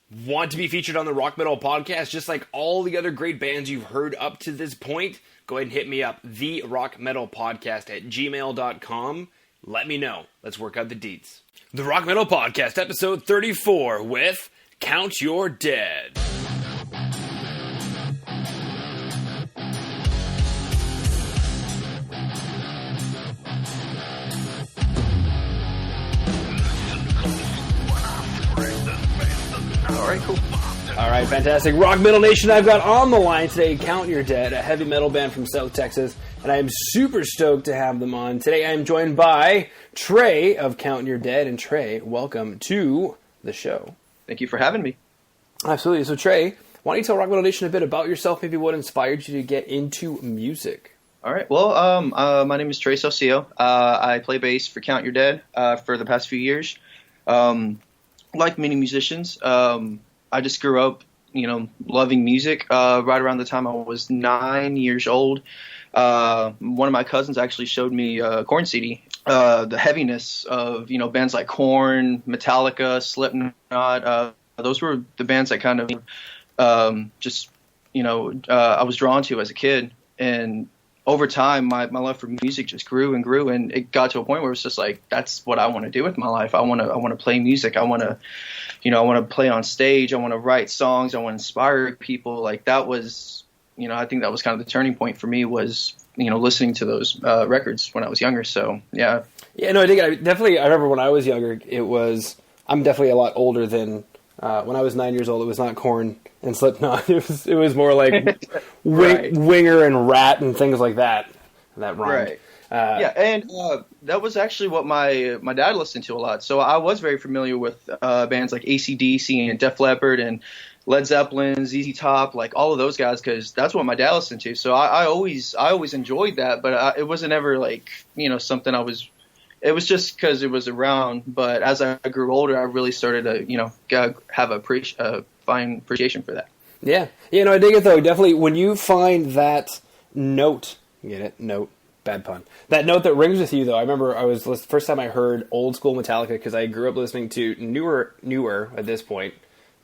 Want to be featured on the Rock Metal Podcast just like all the other great bands you've heard up to this point? Go ahead and hit me up, therockmetalpodcast@gmail.com. Let me know. Let's work out the deets. The Rock Metal Podcast, episode 34 with Count Your Dead. All right, cool. All right, fantastic. Rock Metal Nation, I've got on the line today Count Your Dead, a heavy metal band from South Texas, and I am super stoked to have them on. Today I am joined by Trey of Count Your Dead, and Trey, welcome to the show. Thank you for having me. Absolutely. So Trey, why don't you tell Rock Metal Nation a bit about yourself, maybe what inspired you to get into music? All right. Well, my name is Trey Saucio. I play bass for Count Your Dead for the past few years. Like many musicians, I just grew up, loving music. Right around the time I was 9 years old, one of my cousins actually showed me a Korn CD. The heaviness of bands like Korn, Metallica, Slipknot. Those were the bands that kind of I was drawn to as a kid. And over time, my love for music just grew and grew, and it got to a point where it's just like, that's what I want to do with my life. I want to play music. I want to play on stage. I want to write songs. I want to inspire people. Like that was, I think that was kind of the turning point for me was, listening to those records when I was younger. So yeah. Yeah, no, I think I remember when I was younger, I'm definitely a lot older than when I was 9 years old. It was not Korn and Slipknot. It was more like Right. Winger and Rat and things like that. That rhymed. Right. And that was actually what my dad listened to a lot. So I was very familiar with bands like AC/DC and Def Leppard and Led Zeppelin, ZZ Top, like all of those guys, because that's what my dad listened to. So I always enjoyed that, but it wasn't ever like something I was. It was just because it was around. But as I grew older, I really started to have a fine appreciation for that. Yeah. I dig it though. Definitely when you find that note, get it? Note. Bad pun. That note that rings with you, though. I remember first time I heard old school Metallica because I grew up listening to newer at this point.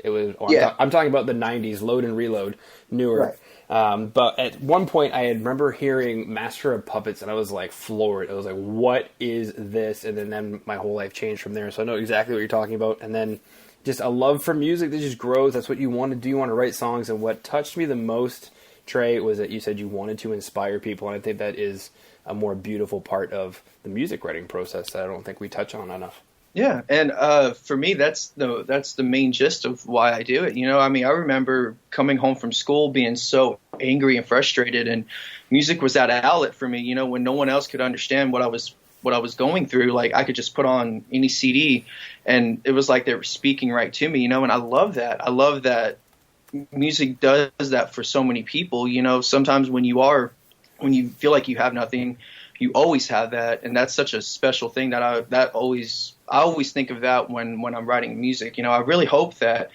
It was. I'm talking about the '90s, Load and Reload, newer. Right. But at one point, I remember hearing Master of Puppets, and I was like floored. I was like, "What is this?" And then my whole life changed from there. So I know exactly what you're talking about. And then just a love for music that just grows. That's what you want to do. You want to write songs. And what touched me the most, Trey, was that you said you wanted to inspire people, and I think that is a more beautiful part of the music writing process that I don't think we touch on enough. Yeah, and for me, that's the main gist of why I do it. I remember coming home from school being so angry and frustrated, and music was that outlet for me. When no one else could understand what I was going through, like I could just put on any CD, and it was like they were speaking right to me. And I love that. I love that music does that for so many people. Sometimes when you feel like you have nothing, you always have that, and that's such a special thing that I always think of that when I'm writing music. I really hope that.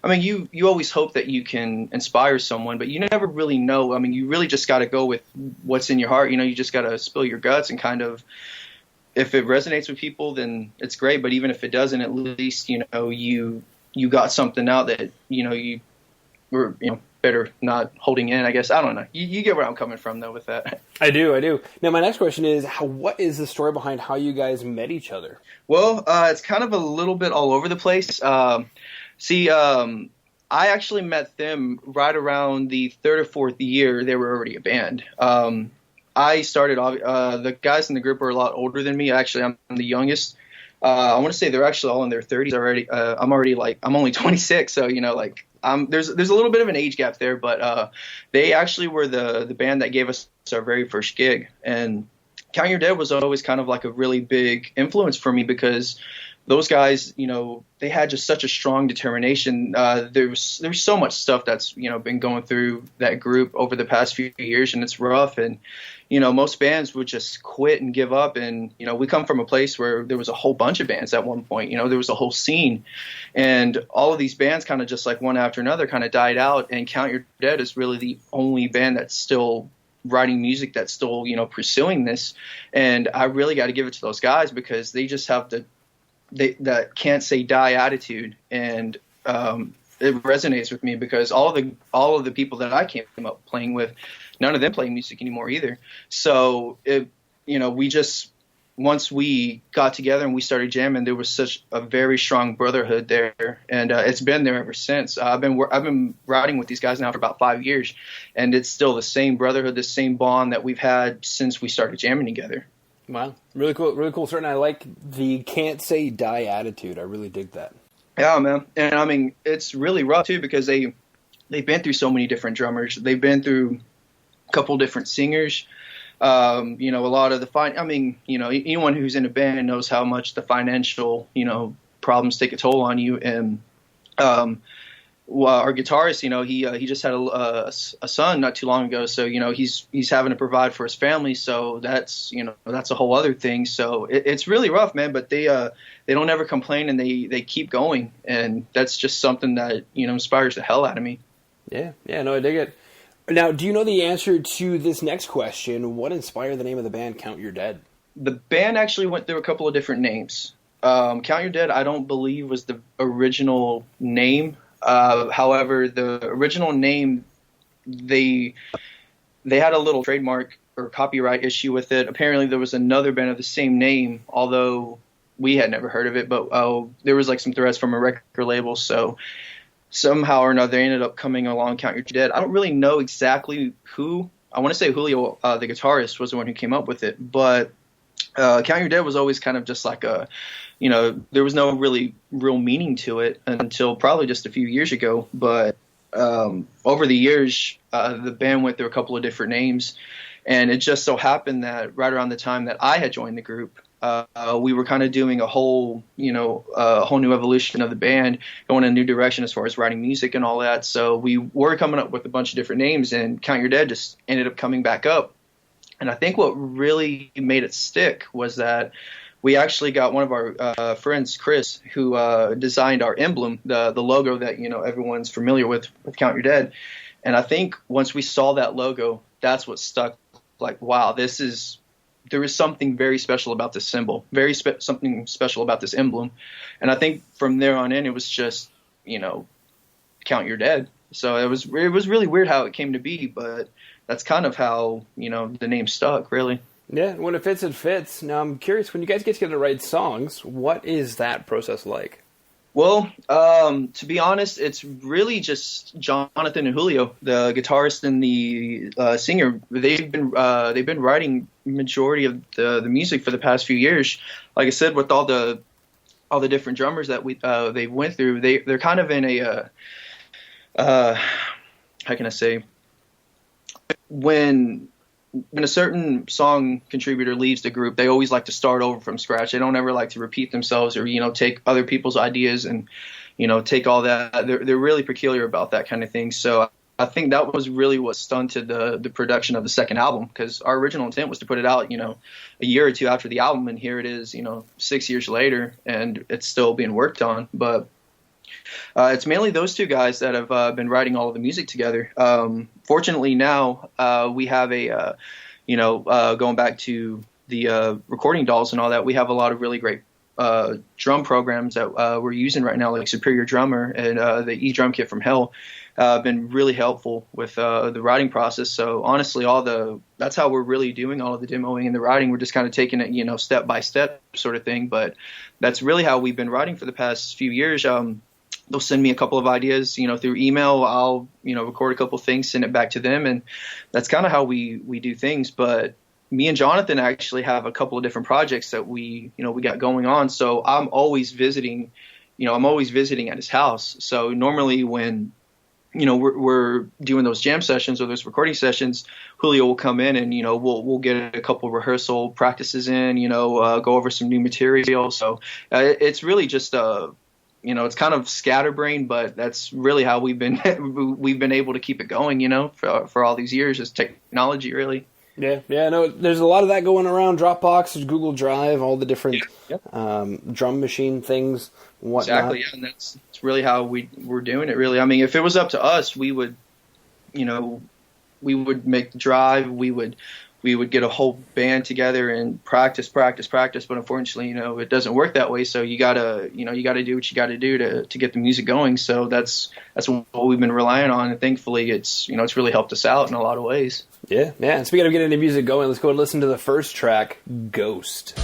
You always hope that you can inspire someone, but you never really know. You really just got to go with what's in your heart. You just got to spill your guts and kind of. If it resonates with people, then it's great. But even if it doesn't, at least you got something out that you were better not holding in, I guess. I don't know. You get where I'm coming from, though, with that. I do. Now, my next question is, what is the story behind how you guys met each other? Well, it's kind of a little bit all over the place. I actually met them right around the third or fourth year. They were already a band. I started, the guys in the group are a lot older than me. Actually, I'm the youngest. I want to say they're actually all in their 30s already. I'm only 26, so there's a little bit of an age gap there, but they actually were the band that gave us our very first gig. And Count Your Dead was always kind of like a really big influence for me because those guys, they had just such a strong determination. There's so much stuff that's been going through that group over the past few years, and it's rough. And most bands would just quit and give up. And we come from a place where there was a whole bunch of bands at one point. There was a whole scene, and all of these bands kind of just like one after another kind of died out. And Count Your Dead is really the only band that's still writing music, that's still pursuing this. And I really got to give it to those guys because they just have that can't say die attitude. And it resonates with me because all of the people that I came up playing with, none of them play music anymore either. So we just, once we got together and we started jamming, there was such a very strong brotherhood there, and it's been there ever since. I've been writing with these guys now for about 5 years, and it's still the same brotherhood, the same bond that we've had since we started jamming together. Wow, really cool, really cool. Certainly, I like the can't say die attitude. I really dig that. Yeah, man, and I mean it's really rough too because they've been through so many different drummers. They've been through a couple different singers. A lot of anyone who's in a band knows how much the financial, problems take a toll on you. And our guitarist, he just had a son not too long ago. So, he's having to provide for his family. So that's a whole other thing. So it's really rough, man. But they don't ever complain and they keep going. And that's just something that, inspires the hell out of me. Yeah. No, I dig it. Now, do you know the answer to this next question? What inspired the name of the band Count Your Dead? The band actually went through a couple of different names. Count Your Dead, I don't believe, was the original name. However, the original name, they had a little trademark or copyright issue with it. Apparently, there was another band of the same name, although we had never heard of it. But there was like some threats from a record label, so somehow or another, they ended up coming along Count Your Dead. I don't really know exactly who. I want to say Julio, the guitarist, was the one who came up with it. But Count Your Dead was always kind of just like there was no really real meaning to it until probably just a few years ago. But over the years, the band went through a couple of different names. And it just so happened that right around the time that I had joined the group, we were kind of doing a whole new evolution of the band, going in a new direction as far as writing music and all that. So we were coming up with a bunch of different names, and Count Your Dead just ended up coming back up. And I think what really made it stick was that we actually got one of our friends, Chris, who designed our emblem, the logo that everyone's familiar with Count Your Dead. And I think once we saw that logo, that's what stuck. Like, wow, there is something very special about this symbol, something special about this emblem. And I think from there on in, it was just, Count Your Dead. So it was really weird how it came to be, but that's kind of how, the name stuck, really. Yeah, when it fits, it fits. Now, I'm curious, when you guys get together to write songs, what is that process like? Well, to be honest, it's really just Jonathan and Julio, the guitarist and the singer. They've been writing majority of the music for the past few years. Like I said, with all the different drummers that they went through, they're kind of in a how can I say, when a certain song contributor leaves the group, they always like to start over from scratch. They don't ever like to repeat themselves or, take other people's ideas and, take all that. They're really peculiar about that kind of thing. So I think that was really what stunted the production of the second album, because our original intent was to put it out, a year or two after the album. And here it is, 6 years later, and it's still being worked on. But it's mainly those two guys that have been writing all of the music together. Fortunately, now we have going back to the recording dolls and all that, we have a lot of really great drum programs that we're using right now, like Superior Drummer and the E-Drum Kit from Hell. Been really helpful with the writing process. So honestly, that's how we're really doing all of the demoing and the writing. We're just kind of taking it, step by step sort of thing. But that's really how we've been writing for the past few years. They'll send me a couple of ideas, through email. I'll, record a couple of things, send it back to them. And that's kind of how we do things. But me and Jonathan actually have a couple of different projects that we got going on. So I'm always visiting at his house. So normally when, we're doing those jam sessions or those recording sessions, Julio will come in and, we'll get a couple of rehearsal practices in, go over some new material. So it's really just it's kind of scatterbrained, but that's really how we've been able to keep it going, for all these years, is technology, really. Yeah, no, there's a lot of that going around. Dropbox, there's Google Drive, all the different drum machine things, whatnot. Exactly, yeah, and that's really how we're doing it, really. I mean, if it was up to us, we would make the drive, we would we would get a whole band together and practice. But unfortunately, it doesn't work that way. So you gotta do what you gotta do to get the music going. So that's what we've been relying on, and thankfully, it's really helped us out in a lot of ways. Yeah. And speaking of getting the music going, let's go and listen to the first track, Ghost.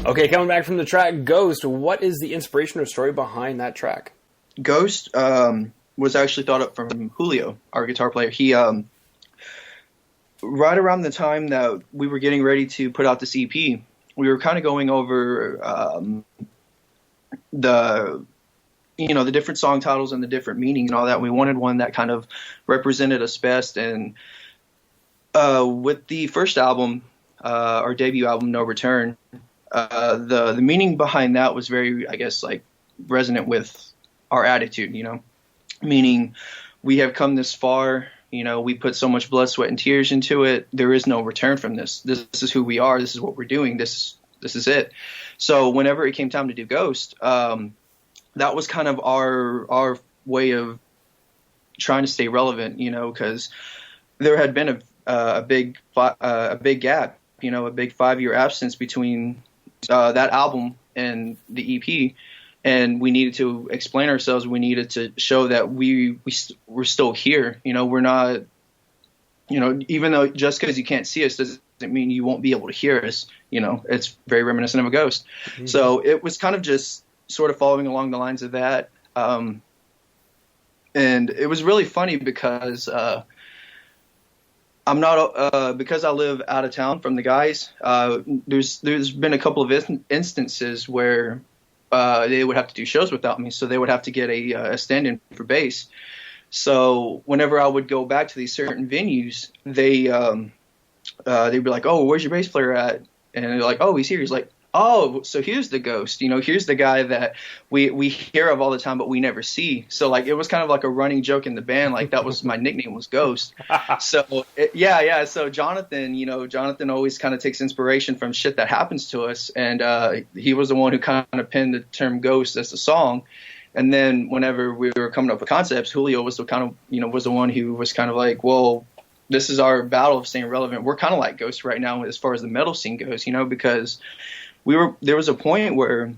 Okay, coming back from the track Ghost, what is the inspiration or story behind that track? Ghost was actually thought up from Julio, our guitar player. He, right around the time that we were getting ready to put out this EP, we were kind of going over the different song titles and the different meaning and all that. We wanted one that kind of represented us best. And with the first album, our debut album, No Return, the meaning behind that was very, I guess, like resonant with our attitude, meaning we have come this far, we put so much blood, sweat, and tears into it. There is no return from this. This is who we are. This is what we're doing. This is it. So whenever it came time to do Ghost, that was kind of our way of trying to stay relevant, because there had been a big gap, a big 5-year absence between that album and the EP, and we needed to explain ourselves. We needed to show that we're still here. We're not, even though just because you can't see us doesn't mean you won't be able to hear us. You know, it's very reminiscent of a ghost. Mm-hmm. So it was kind of just sort of following along the lines of that. And it was really funny because because I live out of town from the guys. There's been a couple of instances where they would have to do shows without me, so they would have to get a stand-in for bass. So whenever I would go back to these certain venues, they'd be like, "Oh, where's your bass player at?" And they're like, "Oh, he's here." He's like, "Oh, so here's the ghost. You know, here's the guy that we hear of all the time, but we never see." So like, it was kind of like a running joke in the band. Like that was my nickname was Ghost. So yeah. So Jonathan always kind of takes inspiration from shit that happens to us, and he was the one who kind of penned the term Ghost as the song. And then whenever we were coming up with concepts, Julio was the one who was kind of like, well, this is our battle of staying relevant. We're kind of like Ghost right now as far as the metal scene goes, you know, because there was a point where,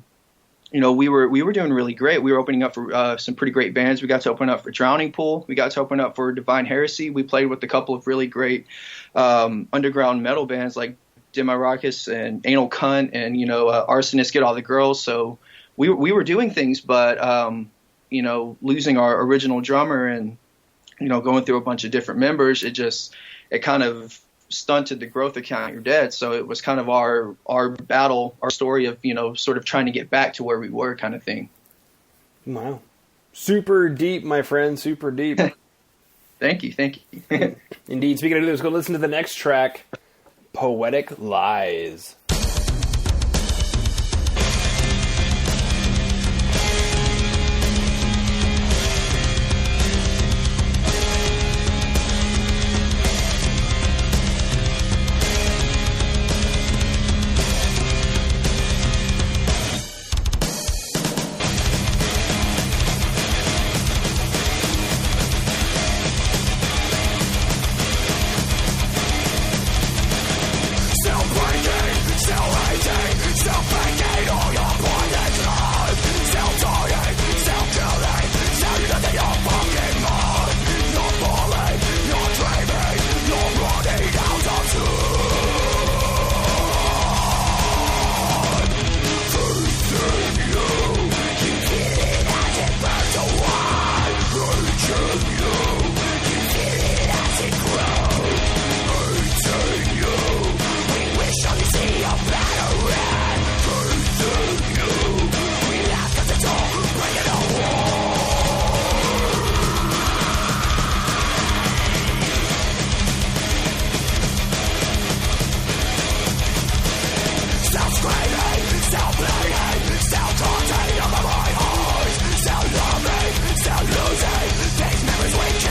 you know, we were doing really great. We were opening up for some pretty great bands. We got to open up for Drowning Pool. We got to open up for Divine Heresy. We played with a couple of really great underground metal bands like Demiracus and Anal Cunt and, you know, Arsonist Get All the Girls. So we were doing things, but, you know, losing our original drummer and, you know, going through a bunch of different members, it kind of stunted the growth of Count Your Dead. So it was kind of our battle, our story of, you know, sort of trying to get back to where we were kind of thing. Wow. Super deep, my friend. Super deep. Thank you. Indeed. Speaking of, let's go listen to the next track, Poetic Lies. Still losing, these memories we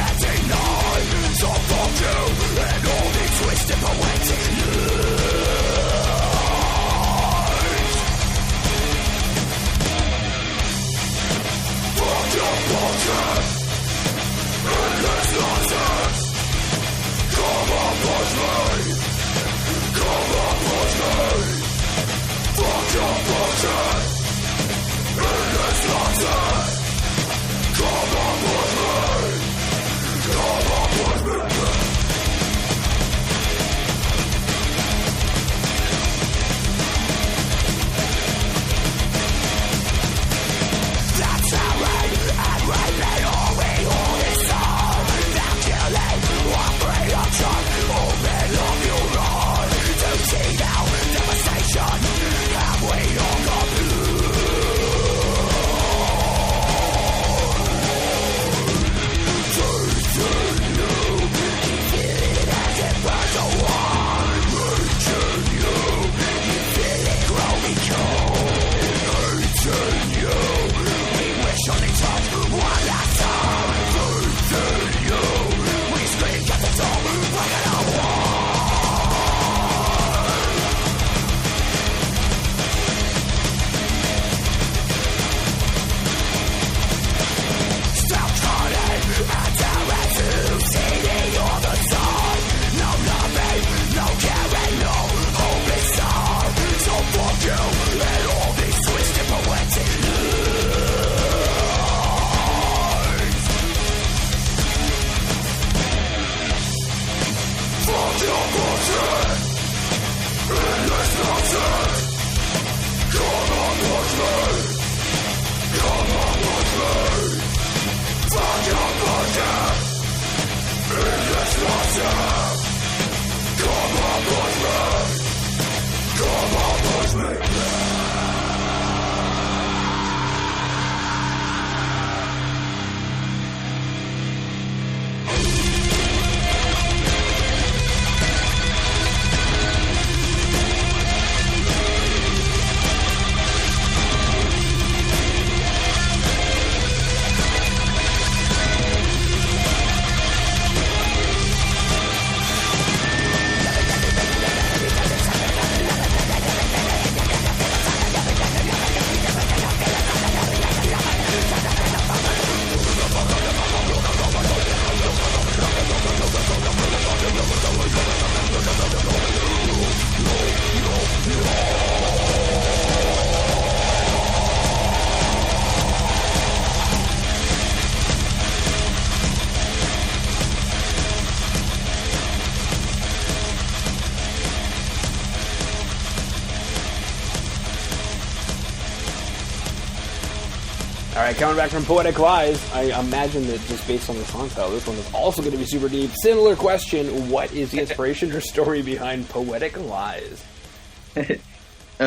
right, coming back from Poetic Lies, I imagine that just based on the song title, this one is also going to be super deep. Similar question, what is the inspiration or story behind Poetic Lies?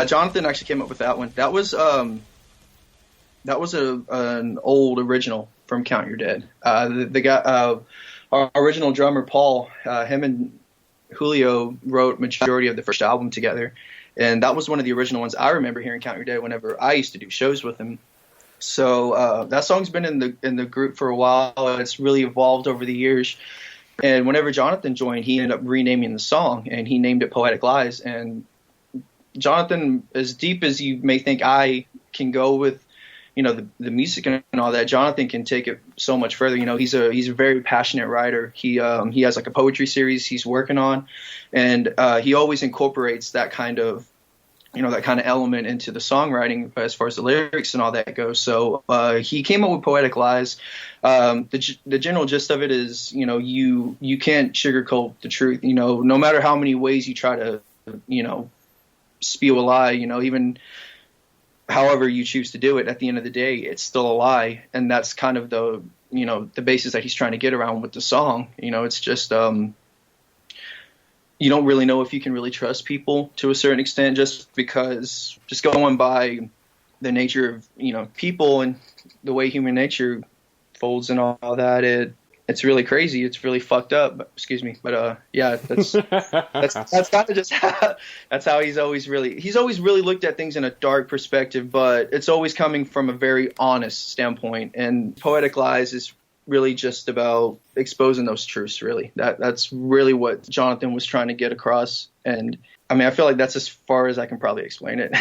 Jonathan actually came up with that one. That was an old original from Count Your Dead. The guy, our original drummer, Paul, him and Julio wrote majority of the first album together. And that was one of the original ones I remember hearing Count Your Dead whenever I used to do shows with him. So that song's been in the group for a while. It's really evolved over the years. And whenever Jonathan joined, he ended up renaming the song, and he named it Poetic Lies. And Jonathan, as deep as you may think I can go with, the music and all that, Jonathan can take it so much further. He's a very passionate writer. He has like a poetry series he's working on, and he always incorporates that kind of element into the songwriting as far as the lyrics and all that goes. So he came up with Poetic Lies. The general gist of it is, you can't sugarcoat the truth. No matter how many ways you try to, spew a lie, even however you choose to do it, at the end of the day, it's still a lie. And that's kind of the basis that he's trying to get around with the song. It's just, you don't really know if you can really trust people to a certain extent, just going by the nature of, people and the way human nature folds and all that. It's really crazy. It's really fucked up. Excuse me. But yeah, that's kind of just that's how he's always really looked at things in a dark perspective, but it's always coming from a very honest standpoint. And Poetic Lies is really just about exposing those truths, really. That's really what Jonathan was trying to get across. And I mean, I feel like that's as far as I can probably explain it.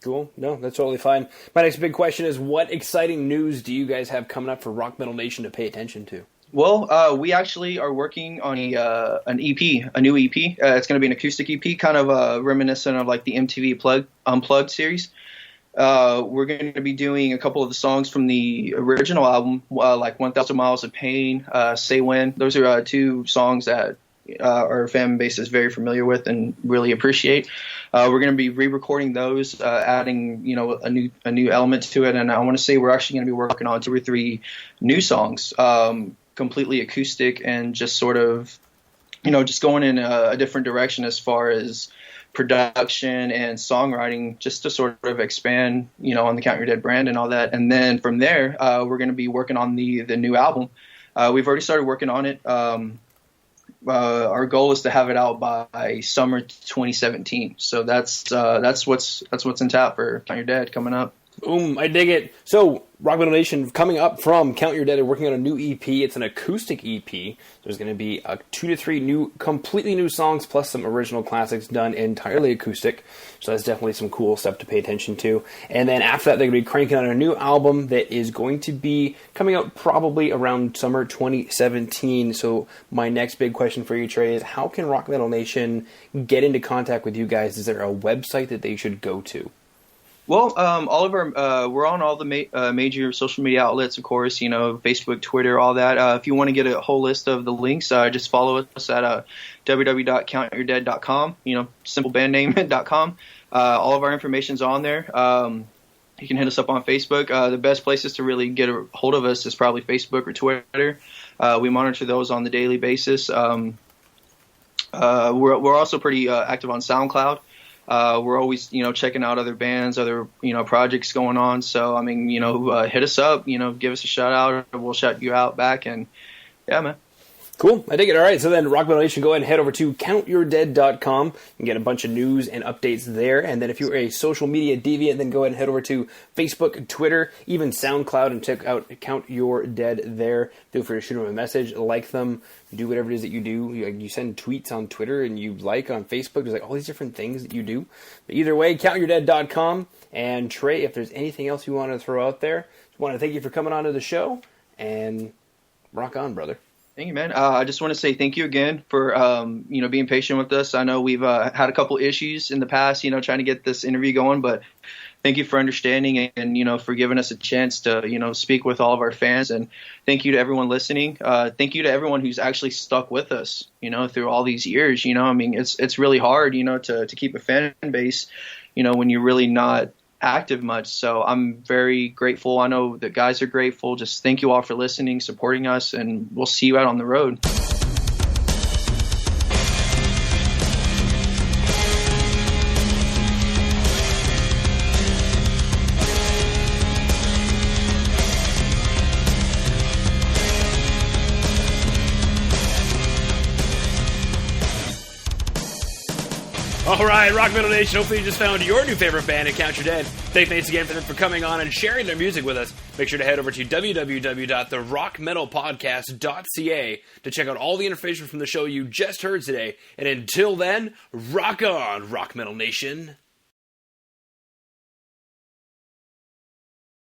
Cool. No, that's totally fine. My next big question is, what exciting news do you guys have coming up for Rock Metal Nation to pay attention to? Well, we actually are working on an EP, a new EP. It's going to be an acoustic EP, kind of reminiscent of like the MTV Unplugged series. We're going to be doing a couple of the songs from the original album, like 1,000 Miles of Pain, Say When. Those are two songs that our fan base is very familiar with and really appreciate. We're going to be re-recording those, adding a new element to it. And I want to say we're actually going to be working on 2 or 3 new songs, completely acoustic, and just sort of, just going in a different direction as far as production and songwriting, just to sort of expand, on the Count Your Dead brand and all that. And then from there, we're going to be working on the new album. We've already started working on it. Our goal is to have it out by summer 2017. So that's what's in tap for Count Your Dead coming up. Boom, I dig it. So, Rock Metal Nation, coming up from Count Your Dead, are working on a new EP. It's an acoustic EP. There's going to be 2 to 3 completely new songs, plus some original classics done entirely acoustic. So that's definitely some cool stuff to pay attention to. And then after that, they're going to be cranking out a new album that is going to be coming out probably around summer 2017. So my next big question for you, Trey, is how can Rock Metal Nation get into contact with you guys? Is there a website that they should go to? Well, all of our we're on all the major social media outlets, of course, Facebook, Twitter, all that. If you want to get a whole list of the links, just follow us at www.countyourdead.com, simplebandname.com. All of our information's on there. You can hit us up on Facebook. The best places to really get a hold of us is probably Facebook or Twitter. We monitor those on the daily basis. We're also pretty active on SoundCloud. We're always, checking out other bands, other, projects going on. So, I mean, hit us up, give us a shout out, or we'll shout you out back. And yeah, man. Cool. I dig it. All right. So then, Rock Metal Nation, go ahead and head over to countyourdead.com and get a bunch of news and updates there. And then if you're a social media deviant, then go ahead and head over to Facebook, Twitter, even SoundCloud, and check out Count Your Dead there. Feel free to shoot them a message, like them, do whatever it is that you do. You send tweets on Twitter and you like on Facebook. There's like all these different things that you do. But either way, countyourdead.com. And Trey, if there's anything else you want to throw out there, just want to thank you for coming on to the show. And rock on, brother. Thank you, man. I just want to say thank you again for, being patient with us. I know we've had a couple issues in the past, trying to get this interview going, but thank you for understanding and, for giving us a chance to, speak with all of our fans. And thank you to everyone listening. Thank you to everyone who's actually stuck with us, through all these years. I mean, it's really hard, to keep a fan base, when you're really not active much. So I'm very grateful. I know the guys are grateful. Just thank you all for listening, supporting us, and we'll see you out on the road. All right, Rock Metal Nation, hopefully you just found your new favorite band at Count Your Dead. Thanks again for coming on and sharing their music with us. Make sure to head over to www.therockmetalpodcast.ca to check out all the information from the show you just heard today. And until then, rock on, Rock Metal Nation.